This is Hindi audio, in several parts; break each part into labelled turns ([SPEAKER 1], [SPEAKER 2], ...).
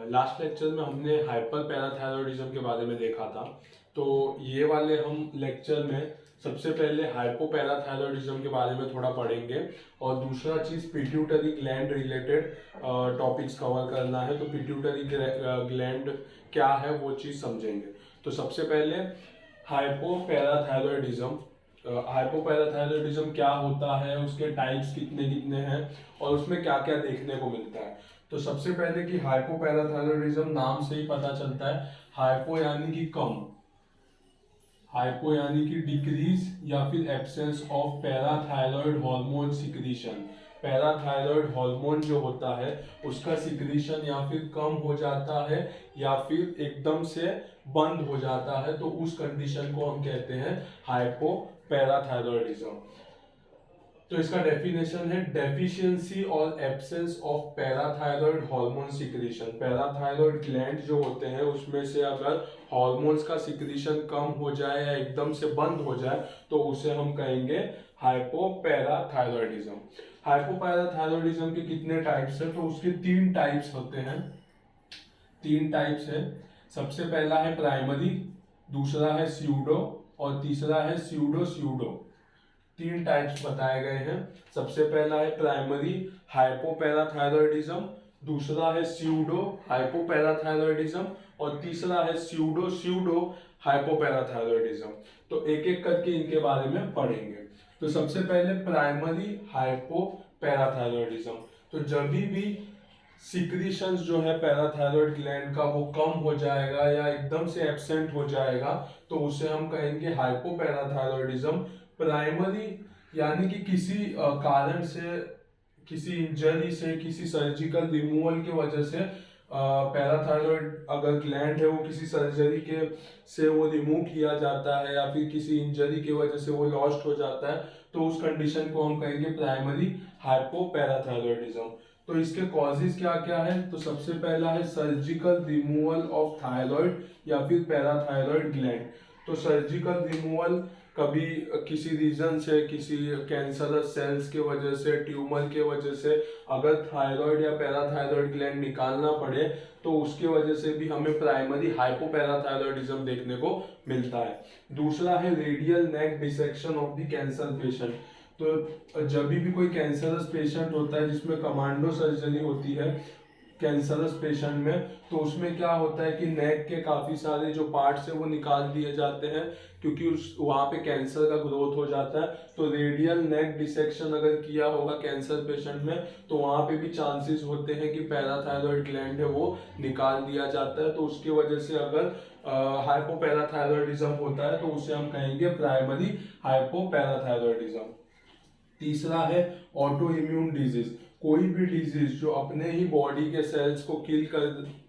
[SPEAKER 1] लास्ट लेक्चर में हमने हाइपर पैराथायरॉयडिज्म के बारे में देखा था। तो ये वाले हम लेक्चर में सबसे पहले हाइपोपैराथायरॉयडिज्म के बारे में थोड़ा पढ़ेंगे और दूसरा चीज़ pituitary gland related topics cover करना है। तो पिट्यूटरी ग्लैंड क्या है वो चीज़ समझेंगे। तो सबसे पहले हाइपोपैराथायरॉयडिज्म हाइपोपैराथायरॉयडिज्म क्या होता है, उसके टाइप्स कितने कितने हैं और उसमें क्या क्या देखने को मिलता है। तो सबसे पहले कि हाइपोपैराथायरॉयडिज्म नाम से ही पता चलता है। हाइपो यानी कि कम, हाइपो यानी कि डिक्रीज या फिर absence of parathyroid hormone secretion. Parathyroid hormone जो होता है उसका सिक्रीशन या फिर कम हो जाता है या फिर एकदम से बंद हो जाता है, तो उस कंडीशन को हम कहते हैं हाइपोपैराथायरॉयडिज्म। तो इसका डेफिनेशन है डेफिशिएंसी और absence of parathyroid hormone secretion. Parathyroid gland जो होते हैं उसमें से अगर हार्मोन्स का सिक्रीशन कम हो जाए या एकदम से बंद हो जाए तो उसे हम कहेंगे हाइपोपैराथायरॉयडिज्म। हाइपोपैराथायरॉयडिज्म के कितने टाइप्स हैं, तो उसके 3 टाइप्स होते हैं। 3 टाइप्स है। सबसे पहला है प्राइमरी, दूसरा है स्यूडो और तीसरा है स्यूडो स्यूडो। 3 टाइप्स बताए गए हैं। सबसे पहला है प्राइमरी हाइपोपैराथायरॉयडिज्म, दूसरा है स्यूडो हाइपोपैराथायरॉयडिज्म और तीसरा है स्यूडो स्यूडो हाइपोपैराथायरॉयडिज्म। तो एक एक करके इनके बारे में पढ़ेंगे। तो सबसे पहले प्राइमरी हाइपोपैराथायरॉयडिज्म। तो जब भी सिक्रीशंस जो है पैराथायरॉयड ग्लैंड का वो कम हो जाएगा या एकदम से एब्सेंट हो जाएगा तो उसे हम कहेंगे हाइपोपैराथायरॉयडिज्म। प्राइमरी यानी कि किसी कारण से, किसी इंजरी से, किसी सर्जिकल रिमूवल की वजह से पैराथायरॉयड अगर ग्लैंड है वो किसी सर्जरी के से वो रिमूव किया जाता है या फिर किसी इंजरी की वजह से वो लॉस्ट हो जाता है, तो उस कंडीशन को हम कहेंगे प्राइमरी हाइपोपैराथायरॉयडिज्म। तो इसके कॉजेज क्या क्या है, तो सबसे पहला है सर्जिकल रिमूवल ऑफ थायराइड या फिर पैराथायरॉयड ग्लैंड। तो सर्जिकल रिमूवल कभी किसी रीजन से, किसी कैंसरस सेल्स के वजह से, ट्यूमर के वजह से अगर थायराइड या पैराथायरॉयड ग्लैंड निकालना पड़े तो उसके वजह से भी हमें प्राइमरी हाइपोपैराथायरॉयडिज्म देखने को मिलता है। दूसरा है radial neck dissection of the cancer patient. तो जब भी कोई कैंसरस पेशेंट होता है जिसमें कमांडो सर्जरी होती है कैंसरस पेशेंट में, तो उसमें क्या होता है कि नेक के काफी सारे जो पार्ट्स है वो निकाल दिए जाते हैं क्योंकि उस वहां पे कैंसर का ग्रोथ हो जाता है। तो रेडियल नेक डिसेक्शन अगर किया होगा कैंसर पेशेंट में तो वहां पे भी चांसेस होते हैं कि पैराथायरॉयड ग्लैंड है वो निकाल दिया जाता है। तो उसकी वजह से अगर हाइपोपैराथायरॉयडिज्म होता है तो उसे हम कहेंगे प्राइमरी हाइपोपैराथायरॉयडिज्म। तीसरा है ऑटो इम्यून डिजीज। कोई भी डिजीज जो अपने ही बॉडी के सेल्स को किल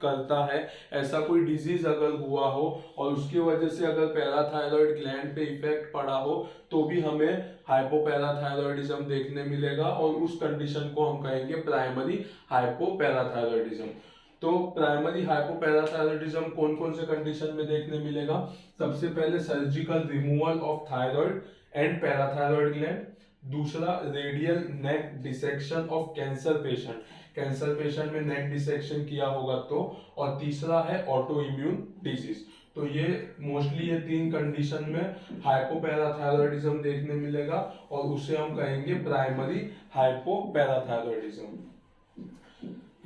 [SPEAKER 1] करता है, ऐसा कोई डिजीज अगर हुआ हो और उसकी वजह से अगर पैराथायरॉयड ग्लैंड पे इफेक्ट पड़ा हो तो भी हमें हाइपोपैराथायरॉयडिज्म देखने मिलेगा और उस कंडीशन को हम कहेंगे प्राइमरी हाइपोपैराथायरॉयडिज्म। तो प्राइमरी हाइपोपैराथायरॉयडिज्म कौन कौन से कंडीशन में देखने मिलेगा, सबसे पहले surgical removal of thyroid and parathyroid gland, दूसरा radial neck dissection of cancer patient, cancer patient में नेक डिसेक्शन किया होगा तो, और तीसरा है ऑटो इम्यून डिजीज। तो ये मोस्टली ये 3 कंडीशन में हाइपोपैराथायरॉयडिज्म देखने मिलेगा और उसे हम कहेंगे प्राइमरी हाइपोपैराथायरॉयडिज्म।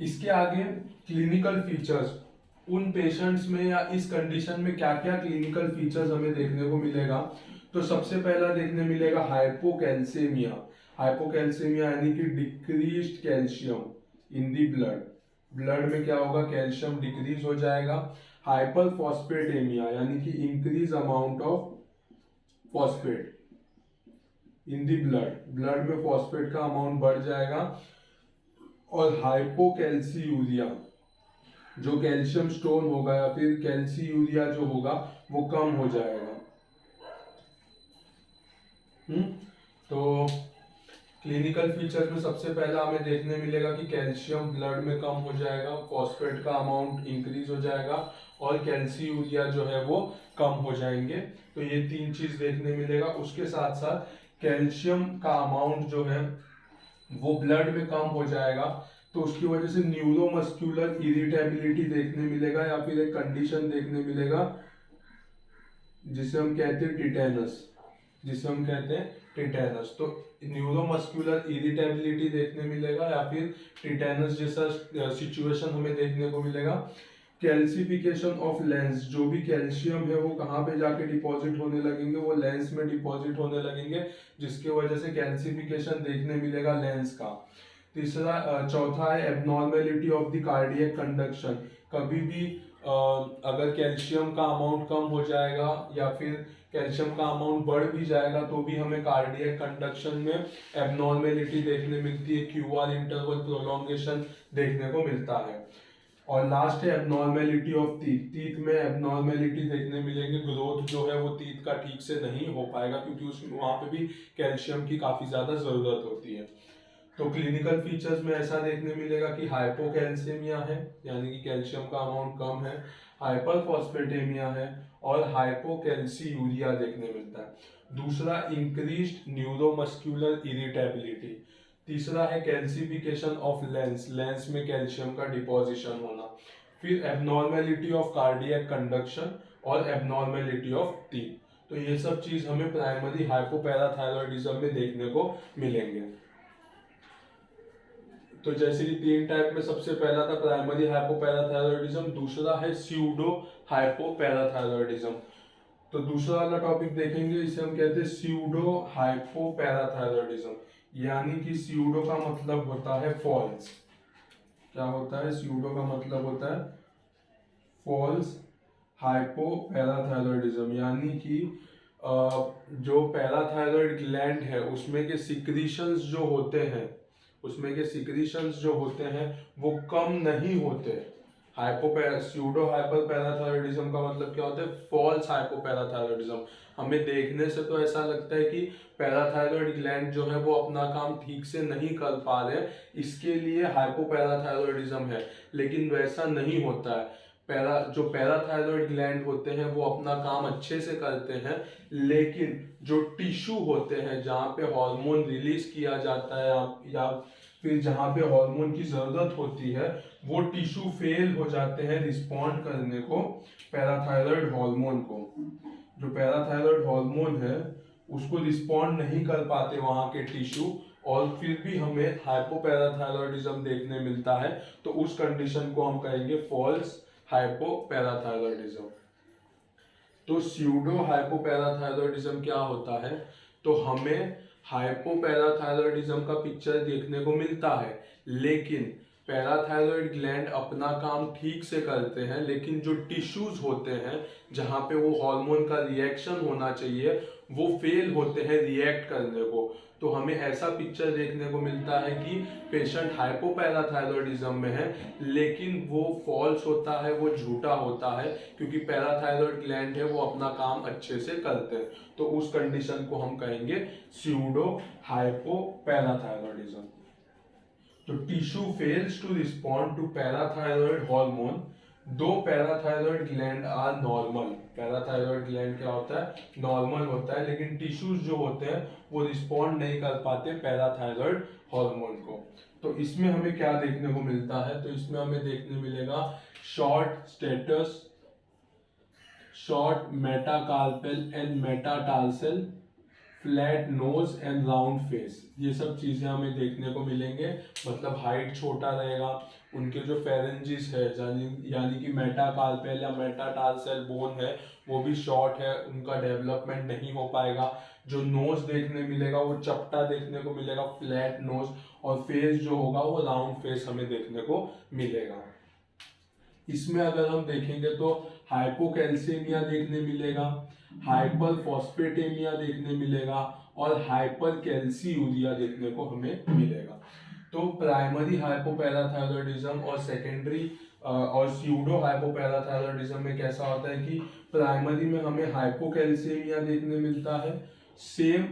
[SPEAKER 1] इसके आगे क्लिनिकल फीचर्स, उन पेशेंट्स में या इस कंडीशन में क्या क्या क्लिनिकल फीचर्स हमें देखने को मिलेगा। तो सबसे पहला देखने मिलेगा हाइपोकैल्सेमिया। हाइपोकैल्सेमिया यानी कि decreased calcium in the blood. Blood में क्या होगा, कैल्शियम डिक्रीज हो जाएगा। हाइपर फॉस्फेटेमिया यानी कि increase amount of phosphate in the blood, blood में फॉस्फेट का अमाउंट बढ़ जाएगा। और हाइपोकैल्सियूरिया, जो कैल्शियम स्टोन होगा या फिर कैल्सियूरिया जो होगा वो कम हो जाएगा। तो क्लिनिकल फीचर्स में सबसे पहला हमें देखने मिलेगा कि कैल्शियम ब्लड में कम हो जाएगा, फॉस्फेट का अमाउंट इंक्रीज हो जाएगा और कैल्सियूरिया जो है वो कम हो जाएंगे। तो ये 3 चीज देखने मिलेगा। उसके साथ साथ कैल्शियम का अमाउंट जो है वो ब्लड में कम हो जाएगा तो उसकी वजह से न्यूरोमस्कुलर इरिटेबिलिटी देखने मिलेगा या फिर एक कंडीशन देखने मिलेगा जिसे हम कहते हैं टिटेनस। तो न्यूरोमस्कुलर इरिटेबिलिटी देखने मिलेगा या फिर टिटेनस जैसा सिचुएशन हमें देखने को मिलेगा। कैल्सिफिकेशन ऑफ लेंस, जो भी कैल्शियम है वो कहाँ पे जाके डिपॉजिट होने लगेंगे, वो लेंस में डिपॉजिट होने लगेंगे, जिसके वजह से कैल्सिफिकेशन देखने मिलेगा लेंस का। चौथा है abnormality of the cardiac conduction. कभी भी अगर कैल्शियम का अमाउंट कम हो जाएगा या फिर कैल्शियम का अमाउंट बढ़ भी जाएगा तो भी हमें कार्डियक कंडक्शन में एबनॉर्मेलिटी देखने मिलती है, क्यूआर इंटरवल प्रोलॉन्गेशन देखने को मिलता है। और लास्ट है एबनॉर्मेलिटी ऑफ टीथ में एबनॉर्मेलिटी देखने मिलेंगे, ग्रोथ जो है वो टीथ का ठीक से नहीं हो पाएगा क्योंकि उसमें वहाँ पे भी कैल्शियम की काफ़ी ज़्यादा ज़रूरत होती है। तो क्लिनिकल फीचर्स में ऐसा देखने मिलेगा कि हाइपोकैल्सीमिया है, यानी कि कैल्शियम का अमाउंट कम है, हाइपरफॉस्फेटेमिया है और हाइपोकैल्सीयूरिया देखने मिलता है। दूसरा इंक्रीज्ड न्यूरोमस्कुलर इरिटेबिलिटी। तीसरा है कैल्सिफिकेशन ऑफ लेंस में कैल्शियम का डिपोजिशन होना। फिर एबनॉर्मेलिटी ऑफ कार्डियक कंडक्शन और एबनॉर्मेलिटी ऑफ टीथ। तो ये सब चीज हमें प्राइमरी हाइपोपैराथायरॉयडिज्म में देखने को मिलेंगे। तो जैसे कि 3 टाइप में सबसे पहला था प्राइमरी हाइपोपैराथायरॉयडिज्म, दूसरा है स्यूडो हाइपोपैराथायरॉयडिज्म। तो दूसरा वाला टॉपिक देखेंगे, इसे हम कहते हैं स्यूडो हाइपोपैराथायरॉयडिज्म, यानी कि स्यूडो का मतलब होता है फॉल्स। क्या होता है? स्यूडो का मतलब होता है फॉल्स हाइपोपैराथायरॉयडिज्म, यानी कि जो पैराथायरॉयड ग्लैंड है उसमें के सिक्रीशंस जो होते हैं वो कम नहीं होते। स्यूडो हाइपोपैराथायरॉयडिज्म का मतलब क्या होता है? False hypoparathyroidism. हमें देखने से तो ऐसा लगता है कि पैराथायरॉयड ग्लैंड जो है वो अपना काम ठीक से नहीं कर पा रहे, इसके लिए हाइपोपैराथायरॉयडिज्म है, लेकिन वैसा नहीं होता है। जो पैराथायरॉयड ग्लैंड होते हैं वो अपना काम अच्छे से करते हैं, लेकिन जो टिश्यू होते हैं जहाँ पे हार्मोन रिलीज किया जाता है या फिर जहाँ पे हार्मोन की जरूरत होती है, वो टिश्यू फेल हो जाते हैं रिस्पॉन्ड करने को पैराथायरॉयड हार्मोन को। जो पैराथायरॉयड हार्मोन है उसको रिस्पॉन्ड नहीं कर पाते वहाँ के टिश्यू, और फिर भी हमें हाइपोपैराथायरॉयडिज्म देखने मिलता है। तो उस कंडीशन को हम कहेंगे फॉल्स हाइपोपैराथायरॉयडिज्म। तो स्यूडो हाइपोपैराथायरॉयडिज्म क्या होता है? तो हमें हाइपोपैराथायरॉयडिज्म का पिक्चर देखने को मिलता है, लेकिन पैराथायरॉयड ग्लैंड अपना काम ठीक से करते हैं, लेकिन जो टिश्यूज होते हैं जहाँ पे वो हार्मोन का रिएक्शन होना चाहिए वो फेल होते हैं रिएक्ट करने को। तो हमें ऐसा पिक्चर देखने को मिलता है कि पेशेंट हाइपोपैराथायरॉयडिज्म में है, लेकिन वो फॉल्स होता है, वो झूठा होता है, क्योंकि पैराथायरॉयड ग्लैंड है वो अपना काम अच्छे से करते हैं। तो उस कंडीशन को हम कहेंगे स्यूडो हाइपोपैराथायरॉयडिज्म। तो tissue fails to respond to parathyroid hormone, दो parathyroid gland are normal. Parathyroid gland क्या होता है? नॉर्मल होता है, लेकिन टिश्यूज जो होते हैं वो रिस्पॉन्ड नहीं कर पाते पैराथायरॉयड हार्मोन को। तो इसमें हमें क्या देखने को मिलता है? तो इसमें हमें देखने मिलेगा short status, short metacarpal and metatarsal, flat knows and round face. ये सब चीजें हमें देखने को मिलेंगे, मतलब हाइट छोटा रहेगा, उनके जो फेरेंजिस है यानी कि मेटाकार्पल या मेटाटार्सल बोन है वो भी शॉर्ट है, उनका डेवलपमेंट नहीं हो पाएगा। जो नोज देखने मिलेगा वो चपटा देखने को मिलेगा, फ्लैट नोज, और फेस जो होगा वो राउंड फेस हमें देखने को मिलेगा। इसमें अगर हम देखेंगे तो हाइपोकैल्सीमिया देखने मिलेगा, हाइपरफॉस्फेटेमिया देखने मिलेगा और हाइपरकैल्सीयूरिया देखने को हमें मिलेगा। तो प्राइमरी हाइपोपैराथायरॉयडिज्म और सेकेंडरी और स्यूडो हाइपोपैराथायरॉयडिज्म में कैसा होता है कि प्राइमरी में हमें हाइपोकैल्सीमिया देखने मिलता है, सेम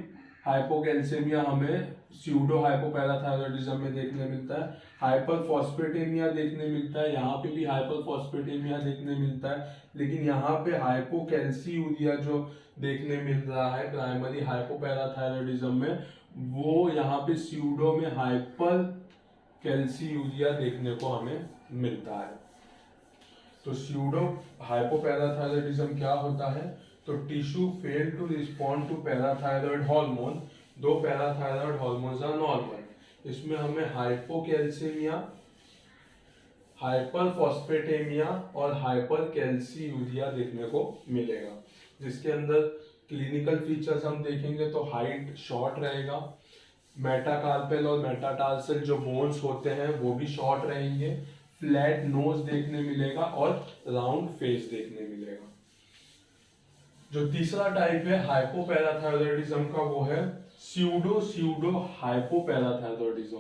[SPEAKER 1] हाइपोकैल्सीमिया हमें स्यूडो हाइपोपैराथायरॉयडिज्म में देखने मिलता है। हाइपरफॉस्फेटेमिया देखने मिलता है, यहाँ पे भी हाइपरफॉस्फेटेमिया देखने मिलता है, लेकिन यहाँ पे हाइपोकैल्सीयूरिया जो देखने मिल रहा है प्राइमरी हाइपोपैराथायरॉयडिज्म में, वो यहाँ पे स्यूडो में हाइपर कैल्सियूरिया देखने को हमें मिलता है। तो स्यूडो हाइपोपैराथायरॉयडिज्म क्या होता है? तो tissue fail to respond to parathyroid hormone, दो पैराथायरॉयड हार्मोन्स आर नॉर्मल। इसमें हमें हाइपोकैल्सीमिया, हाइपरफॉस्फेटेमिया और हाइपरकैल्सियूरिया देखने को मिलेगा, जिसके अंदर क्लिनिकल फीचर्स हम देखेंगे तो हाइट शॉर्ट रहेगा, मेटाकार्पेल और मेटाटार्सल जो बोन्स होते हैं वो भी शॉर्ट रहेंगे, फ्लैट नोज देखने मिलेगा और राउंड फेस देखने मिलेगा। जो तीसरा टाइप है हाइपोपैराथायरॉयडिज्म का वो है स्यूडो हाइपोपैराथायरॉयडिज्म।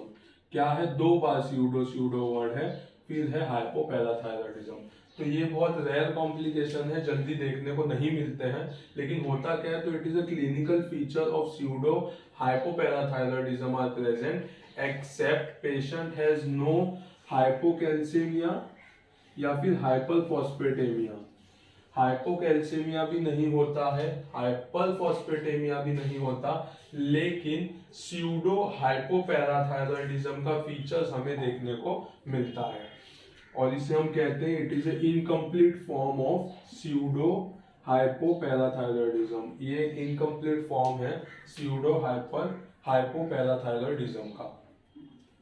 [SPEAKER 1] क्या है? दो बार स्यूडो वर्ड है, फिर है हाइपोपैराथायरॉयडिज्म। तो ये बहुत रेयर कॉम्प्लिकेशन है, जल्दी देखने को नहीं मिलते हैं, लेकिन होता क्या है? तो it is a clinical feature of pseudo hypoparathyroidism are present except patient has no hypocalcaemia या फिर हाइपरफॉस्फेटेमिया। हाइपोकैल्सीमिया भी नहीं होता है, हाइपरफॉस्फेटेमिया भी नहीं होता, लेकिन स्यूडो हाइपोपैराथायरॉयडिज्म का फीचर्स हमें देखने को मिलता है, और इसे हम कहते हैं it is a incomplete form of pseudo hypoparathyroidism. ये एक इनकम्प्लीट फॉर्म है स्यूडो हाइपोपैराथायरॉयडिज्म का।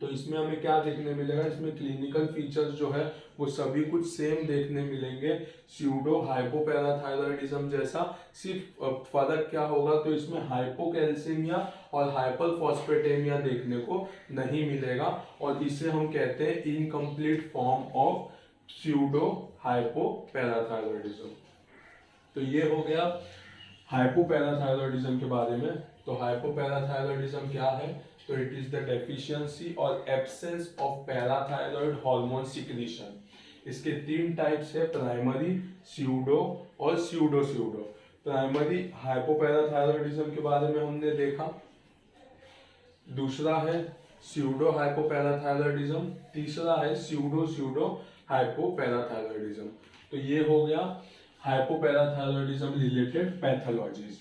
[SPEAKER 1] तो इसमें हमें क्या देखने मिलेगा? इसमें क्लिनिकल फीचर्स जो है वो सभी कुछ सेम देखने मिलेंगे स्यूडो हाइपोपैराथायरॉयडिज्म जैसा, सिर्फ फर्क क्या होगा? तो इसमें हाइपोकैल्सीमिया और हाइपरफॉस्फेटेमिया देखने को नहीं मिलेगा, और इसे हम कहते हैं incomplete form of pseudo hypoparathyroidism. तो ये हो गया हाइपोपैराथायरॉयडिज्म के बारे में। तो हाइपोपैराथायरॉयडिज्म क्या है? तो इट इज द डेफिशिएंसी और absence of parathyroid hormone secretion. इसके तीन टाइप्स है, प्राइमरी, स्यूडो और स्यूडो स्यूडो। प्राइमरी हाइपोपैराथायरॉयडिज्म के बारे में हमने देखा, दूसरा है स्यूडो हाइपोपैराथायरॉयडिज्म, तीसरा है स्यूडो हाइपोपैराथायरॉयडिज्म। तो ये हो गया हाइपोपैराथायरॉयडिज्म रिलेटेड पैथोलॉजीज।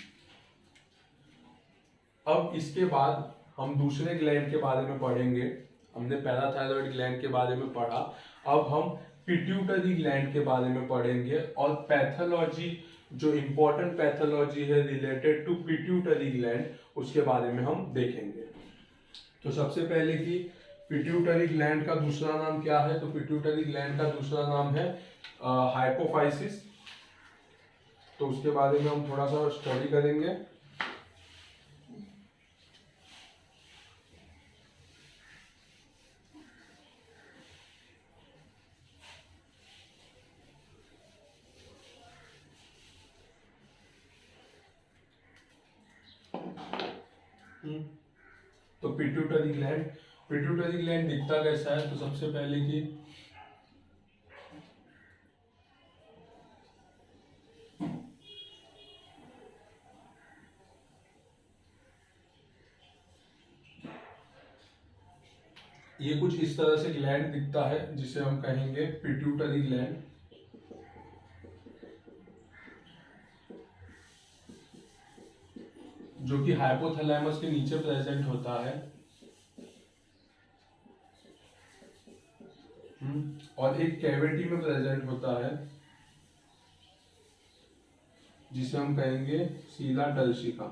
[SPEAKER 1] अब इसके बाद हम दूसरे ग्लैंड के बारे में पढ़ेंगे। हमने पैराथायरॉयड ग्लैंड के बारे में पढ़ा, अब हम पिट्यूटरी ग्लैंड के बारे में पढ़ेंगे, और पैथोलॉजी जो इंपॉर्टेंट पैथोलॉजी है रिलेटेड टू पिट्यूटरी ग्लैंड उसके बारे में हम देखेंगे। तो सबसे पहले कि पिट्यूटरी ग्लैंड का दूसरा नाम क्या है? तो पिट्यूटरी ग्लैंड का दूसरा नाम है हाइपोफाइसिस। तो उसके बारे में हम थोड़ा सा स्टडी करेंगे। तो पिट्यूटरी ग्लैंड दिखता कैसा है? तो सबसे पहले कि ये कुछ इस तरह से ग्लैंड दिखता है, जिसे हम कहेंगे पिट्यूटरी ग्लैंड। जो कि हाइपोथैलेमस के नीचे प्रेजेंट होता है, और एक कैविटी में प्रेजेंट होता है जिसे हम कहेंगे सीला टर्शिका।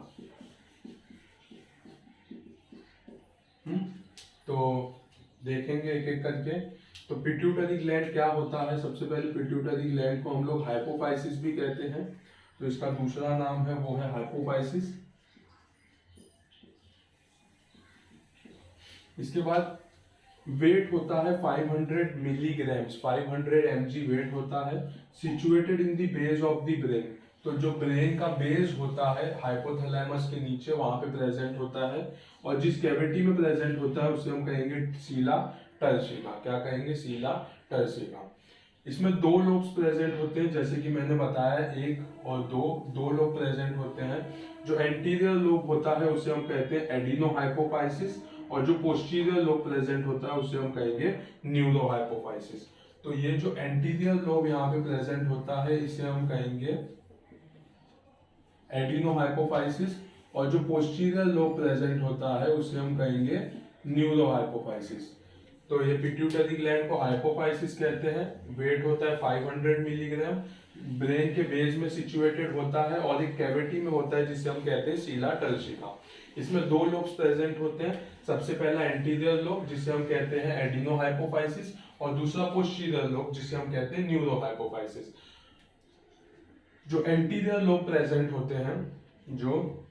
[SPEAKER 1] तो देखेंगे एक एक करके। तो पिट्यूटरी ग्लैंड क्या होता है? सबसे पहले पिट्यूटरी ग्लैंड को हम लोग हाइपोफाइसिस भी कहते हैं, तो इसका दूसरा नाम है वो है हाइपोफाइसिस। इसके बाद वेट होता है 500 मिलीग्राम्स, 500 mg वेट होता है, situated in the base of the brain. तो जो ब्रेन का बेस होता है हाइपोथैलेमस के नीचे वहां पे प्रेजेंट होता है, और जिस कैविटी में प्रेजेंट होता है उसे हम कहेंगे सीला टर्शिका। क्या कहेंगे? सीला टर्शिका। इसमें दो लोब्स प्रेजेंट होते हैं, जैसे कि मैंने बताया, एक और दो लोब प्रेजेंट होते हैं। जो एंटीरियर लोब होता है उसे हम कहते हैं एडिनोहाइपोफाइसिस, और जो पोस्टीरियर लोब प्रेजेंट होता है उसे हम कहेंगे न्यूरोहाइपोफाइसिस। तो ये जो एंटीरियर लोब यहाँ पे प्रेजेंट होता है इसे हम कहेंगे एडिनोहाइपोफाइसिस, और जो पोस्टीरियर लोब प्रेजेंट होता है उसे हम कहेंगे न्यूरोहाइपोफाइसिस। तो ये पिट्यूटरी ग्लैंड को हाइपोफाइसिस कहते हैं। वेट होता है 500 मिलीग्राम। ब्रेन के बेस में सिचुएटेड होता है और एक कैविटी में होता है जिसे हम कहते हैं सीला टर्शिका। इसमें दो लोब्स प्रेजेंट होते हैं। सबसे पहला एंटीरियर लोब जिसे हम कहते हैं एडिनो हाइपोफाइसिस, और दूसरा पोस्टीरियर लोब जिसे हम कहते हैं न्यूरो हाइपोफाइसिस। जो एंटीरियर लोब प्रेजेंट होते हैं, जो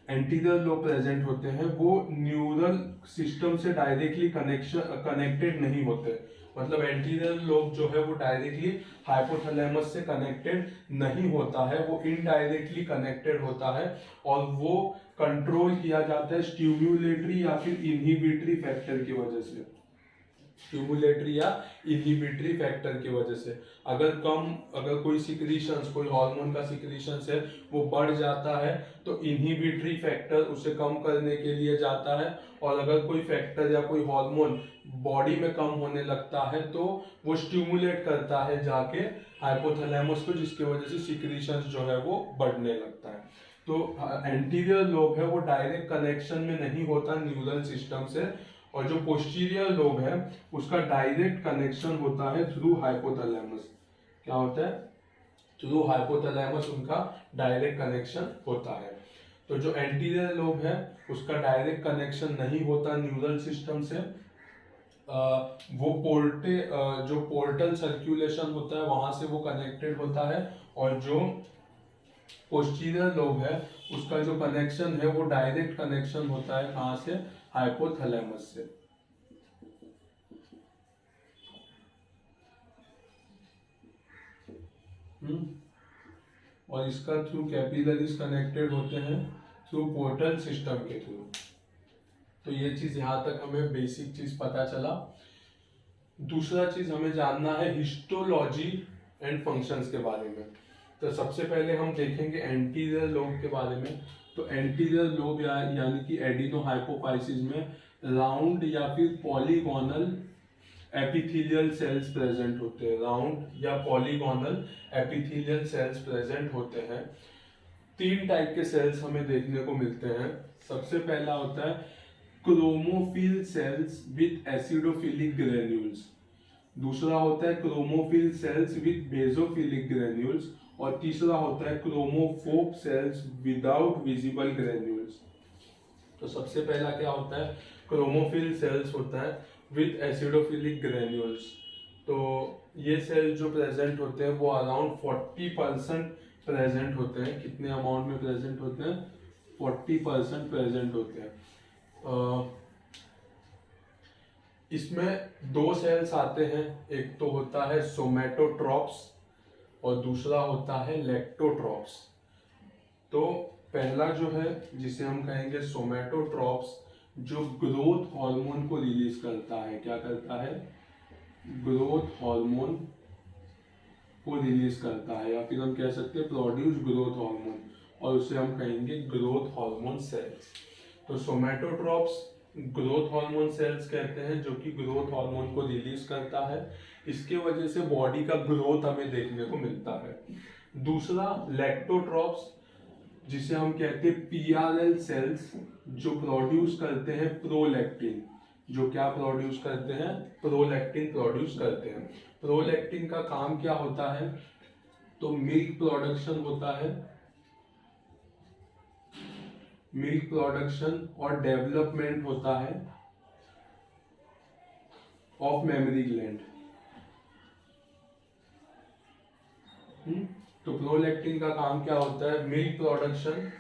[SPEAKER 1] एंटीरियर लोब प्रेजेंट होते हैं वो न्यूरल सिस्टम से डायरेक्टली कनेक्टेड नहीं होते। मतलब एंटीरियर लोब जो है वो डायरेक्टली हाइपोथैलेमस से कनेक्टेड नहीं होता है, वो इनडायरेक्टली कनेक्टेड होता है और वो कंट्रोल किया जाता है स्टिम्युलेटरी या फिर इनहिबिटरी फैक्टर की वजह से। स्टिमुलेटरी या इनहिबिटरी फैक्टर की वजह से अगर कोई सिक्रीशंस, कोई हार्मोन का सिक्रीशंस है वो बढ़ जाता है तो इनहिबिटरी फैक्टर उसे कम करने के लिए जाता है, और अगर कोई फैक्टर या कोई हार्मोन बॉडी में कम होने लगता है तो वो स्टिमुलेट करता है जाके हाइपोथैलेमस को, जिसकी वजह से सिक्रीशंस जो है वो बढ़ने लगता है। तो एंटीरियर लोब है वो डायरेक्ट कनेक्शन में नहीं होता न्यूरल सिस्टम से, और जो पोस्टीरियर लोब है उसका डायरेक्ट कनेक्शन होता है थ्रू हाइपोथैलेमस। क्या होता है? थ्रू हाइपोथैलेमस उनका डायरेक्ट कनेक्शन होता है। तो जो एंटीरियर लोब है उसका डायरेक्ट कनेक्शन नहीं होता न्यूरल सिस्टम से। वो जो पोर्टल सर्कुलेशन होता है वहां से वो कनेक्टेड होता है, और जो पोस्टीरियर लोब है उसका जो कनेक्शन है वो डायरेक्ट कनेक्शन होता है कहां से? हाइपोथैलेमस से। और इसका थ्रू कैपिलरीज कनेक्टेड होते हैं थ्रू पोर्टल सिस्टम के थ्रू। तो ये चीज यहां तक हमें बेसिक चीज पता चला। दूसरा चीज हमें जानना है हिस्टोलॉजी एंड फंक्शंस के बारे में। तो सबसे पहले हम देखेंगे एंटीरियर लोब के बारे में। तो एंटीरियर लोब यानी कि एडिनो हाइपोफाइसिस में राउंड या फिर पॉलीगोनल एपिथेलियल सेल्स प्रेजेंट होते हैं। राउंड या पॉलीगोनल एपिथेलियल सेल्स प्रेजेंट होते हैं। 3 टाइप के सेल्स हमें देखने को मिलते हैं। सबसे पहला होता है chromophil cells with acidophilic granules, दूसरा होता है chromophil cells with basophilic granules, और तीसरा होता है chromophobe cells without visible granules. तो सबसे पहला क्या होता है? क्रोमोफिल सेल्स होता है विद एसिडोफिलिक ग्रेन्यूल्स। तो ये सेल्स जो प्रेजेंट होते हैं वो अराउंड 40% प्रेजेंट होते हैं। कितने अमाउंट में प्रेजेंट होते हैं? 40% प्रेजेंट होते हैं। इसमें 2 सेल्स आते हैं, एक तो होता है सोमैटोट्रॉप्स और दूसरा होता है लेक्टोट्रॉप्स। तो पहला जो है जिसे हम कहेंगे सोमैटोट्रॉप्स, जो ग्रोथ हार्मोन को रिलीज करता है। क्या करता है? ग्रोथ हार्मोन को रिलीज करता है, या फिर हम कह सकते हैं प्रोड्यूस ग्रोथ हार्मोन, और उसे हम कहेंगे ग्रोथ हार्मोन सेल्स। तो सोमैटोट्रॉप्स ग्रोथ हार्मोन सेल्स कहते हैं जो कि ग्रोथ हार्मोन को रिलीज करता है। इसके वजह से बॉडी का ग्रोथ हमें देखने को मिलता है। दूसरा लेक्टोट्रॉप्स, जिसे हम कहते हैं पीआरएल सेल्स, जो प्रोड्यूस करते हैं प्रोलैक्टिन। जो क्या प्रोड्यूस करते हैं? प्रोलैक्टिन प्रोड्यूस करते हैं। प्रोलैक्टिन का काम क्या होता है? तो मिल्क प्रोडक्शन होता है, मिल्क प्रोडक्शन और डेवलपमेंट होता है ऑफ मेमोरी ग्लैंड। तो प्रोलैक्टिन का काम क्या होता है? मिल्क प्रोडक्शन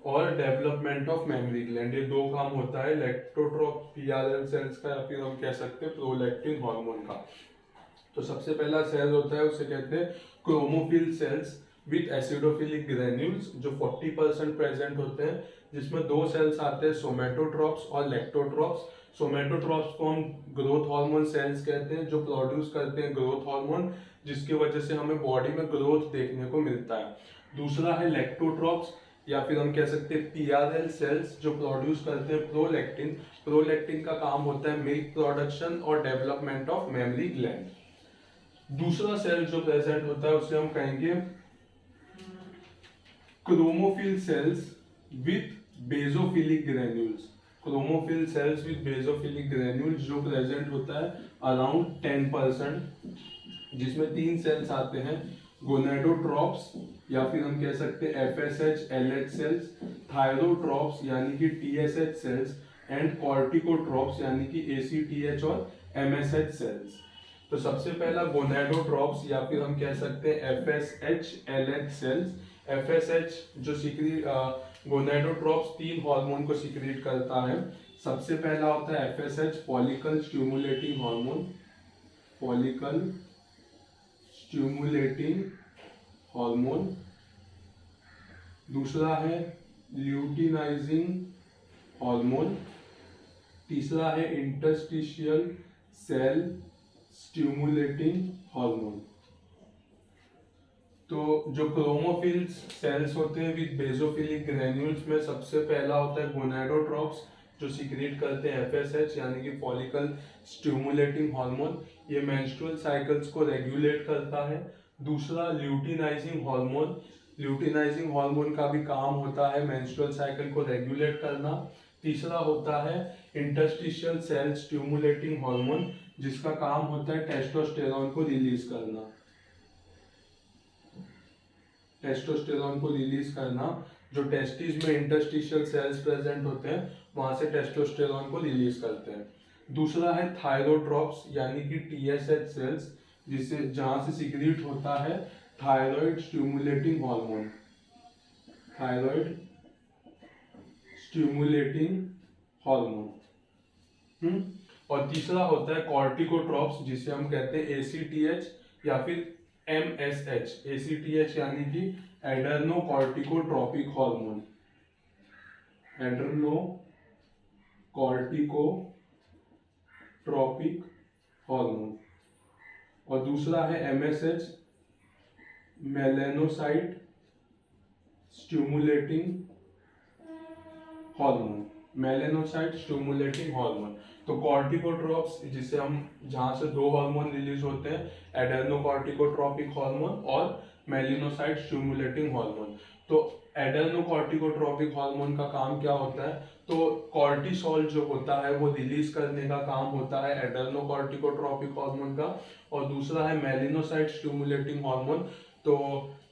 [SPEAKER 1] और डेवलपमेंट ऑफ मेमोरी ग्लैंड। ये 2 काम होता है लेक्टोट्रॉप पीआरएल सेल्स का, या फिर हम कह सकते हैं प्रोलैक्टिन हार्मोन का। तो सबसे पहला सेल होता है उसे कहते हैं chromophil cells with acidophilic granules, जो 40% प्रेजेंट होते हैं, जिसमें 2 सेल्स आते हैं सोमैटोट्रॉप्स और लेक्टोट्रॉप्स। सोमैटोट्रॉप्स को हम ग्रोथ हार्मोन सेल्स कहते हैं, जो प्रोड्यूस करते हैं ग्रोथ हार्मोन, जिसकी वजह से हमें बॉडी में ग्रोथ देखने को मिलता है। दूसरा है लेक्टोट्रॉप्स, या फिर हम कह सकते हैं पीआरएल सेल्स, जो प्रोड्यूस करते हैं प्रोलैक्टिन। प्रोलैक्टिन का काम होता है मिल्क प्रोडक्शन और डेवलपमेंट ऑफ मेमोरी ग्लैंड। दूसरा सेल जो प्रेजेंट होता है उसे हम कहेंगे chromophil cells with basophilic granules. Chromophil cells with basophilic granules जो प्रेजेंट होता है अराउंड 10%, जिसमें 3 सेल्स आते हैं, गोनेडोट्रॉप्स या फिर हम कह सकते हैं एफएसएच एलएच सेल्स, थायरोट्रॉप्स यानी कि टीएसएच सेल्स एंड कॉर्टिकोट्रॉप्स यानी कि एसीटीएच और एमएसएच सेल्स। तो सबसे पहला गोनेडोट्रॉप्स या फिर हम कह सकते हैं एफएसएच एलएच सेल्स। एफएसएच जो गोनेडोट्रॉप्स 3 हार्मोन को सीक्रेट करता है। सबसे पहला होता है FSH follicle stimulating hormone, follicle stimulating hormone. दूसरा है ल्यूटिनाइजिंग हार्मोन। तीसरा है इंटरस्टिशियल सेल स्टिमुलेटिंग हार्मोन। तो जो क्रोमोफिल सेल्स होते हैं विद बेसोफिलिक ग्रेन्यूल्स में सबसे पहला होता है गोनेडोट्रॉप्स जो सीक्रेट करते हैं एफएसएच यानी कि फॉलिकल स्टिमुलेटिंग हार्मोन। ये मेंस्ट्रुअल साइकिल्स को रेगुलेट करता है। दूसरा ल्यूटिनाइजिंग हार्मोन, ल्यूटिनाइजिंग हार्मोन का भी काम होता है मेंस्ट्रुअल साइकिल को रेगुलेट करना। तीसरा होता है इंटरस्टिशियल सेल स्टिमुलेटिंग हार्मोन जिसका काम होता है टेस्टोस्टेरोन को रिलीज करना, टेस्टोस्टेरोन को रिलीज करना। जो टेस्टिस में इंटरस्टिशियल सेल्स प्रेजेंट होते हैं वहां से टेस्टोस्टेरोन को रिलीज करते हैं। दूसरा है थायरोट्रॉप्स यानी कि टीएसएच सेल्स जिससे जहां से सीक्रेट होता है thyroid stimulating hormone, thyroid stimulating hormone. और तीसरा होता है कॉर्टिकोट्रॉप्स जिसे हम कहते हैं एसीटीएच या फिर एमएसएच। एसीटीएच यानी कि एडर्नो कॉर्टिकोट्रॉपिक हार्मोन, एडर्नो कॉर्टिकोट्रॉपिक हार्मोन। और दूसरा है MSH melanocyte stimulating hormone, melanocyte stimulating hormone. तो कॉर्टिकोट्रॉप्स जिसे हम जहां से 2 हार्मोन रिलीज होते हैं, एडेनोकॉर्टिकोट्रॉपिक हार्मोन और मेलिनोसाइट स्टिमुलेटिंग हार्मोन। तो एडेनोकॉर्टिकोट्रॉपिक हार्मोन का काम क्या होता है, तो कॉर्टिसोल जो होता है वो रिलीज करने का काम होता है एडेनोकॉर्टिकोट्रॉपिक हार्मोन का। और दूसरा है मेलिनोसाइट स्टिमुलेटिंग हार्मोन। तो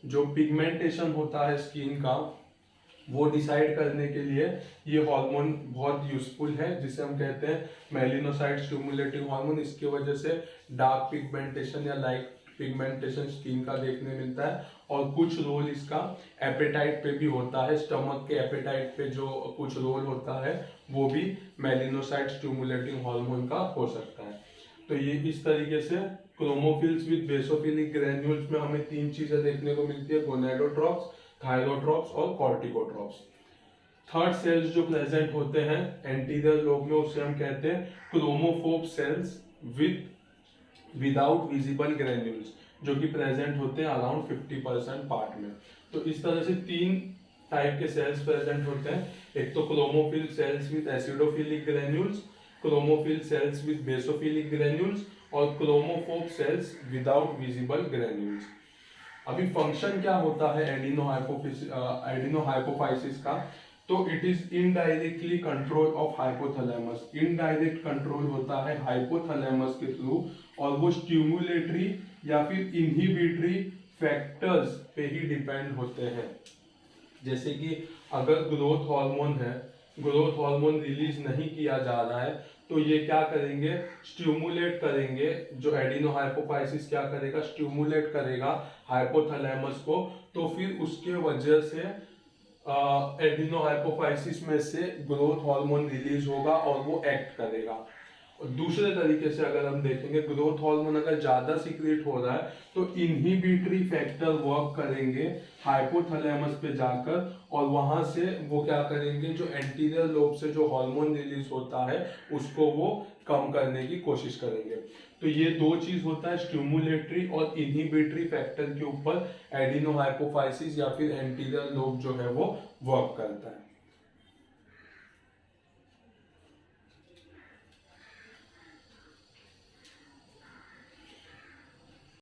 [SPEAKER 1] जो पिगमेंटेशन होता है स्किन का वो डिसाइड करने के लिए ये हार्मोन बहुत यूजफुल है जिसे हम कहते हैं मेलिनोसाइट स्टिमुलेटिंग हार्मोन। इसकी वजह से डार्क पिगमेंटेशन या लाइट पिगमेंटेशन स्किन का देखने मिलता है। और कुछ रोल इसका एपेटाइट पे भी होता है, स्टमक के एपेटाइट पे जो कुछ रोल होता है वो भी मेलिनोसाइट स्टिमुलेटिंग हार्मोन का हो सकता है। तो ये इस तरीके से क्रोमोफिल्स विद बेसोफिलिक ग्रेन्यूल्स में हमें 3 चीजें देखने को मिलती है, गोनेडोट्रॉप्स, थायरोट्रॉप्स और कॉर्टिकोट्रॉप्स। थर्ड सेल्स जो प्रेजेंट होते हैं एंटीरियर लोब में उसे हम कहते हैं chromophobe cells without visible granules जो कि प्रेजेंट होते हैं अराउंड 50% पार्ट में। तो इस तरह से 3 टाइप के सेल्स प्रेजेंट होते हैं, एक तो chromophil cells with acidophilic granules, chromophil cells with basophilic granules और chromophobe cells without visible granules. अभी फंक्शन क्या होता है एडिनो हाइपोफाइसिस का, तो it is indirectly control of hypothalamus. Indirect control होता है हाइपोथैलेमस के थ्रू और वो स्टिमुलेटरी या फिर इनहिबिटरी फैक्टर्स पे ही डिपेंड होते हैं। जैसे कि अगर ग्रोथ हार्मोन है, ग्रोथ हार्मोन रिलीज नहीं किया जा रहा है तो ये क्या करेंगे, स्टिमुलेट करेंगे। जो एडिनो हाइपोफाइसिस क्या करेगा, स्टिमुलेट करेगा हाइपोथैलेमस को। तो फिर उसके वजह से एडिनो हाइपोफाइसिस में से ग्रोथ हार्मोन रिलीज होगा और वो एक्ट करेगा। दूसरे तरीके से अगर हम देखेंगे, ग्रोथ हार्मोन अगर ज्यादा सीक्रेट हो रहा है तो इनहिबिटरी फैक्टर वर्क करेंगे हाइपोथैलेमस पे जाकर और वहां से वो क्या करेंगे, जो एंटीरियर लोब से जो हार्मोन रिलीज होता है उसको वो कम करने की कोशिश करेंगे। तो ये 2 चीज होता है, स्टिमुलेटरी और इनहिबिटरी फैक्टर के ऊपर एडिनो हाइपोफाइसिस या फिर एंटीरियर लोब जो है वो वर्क करता है।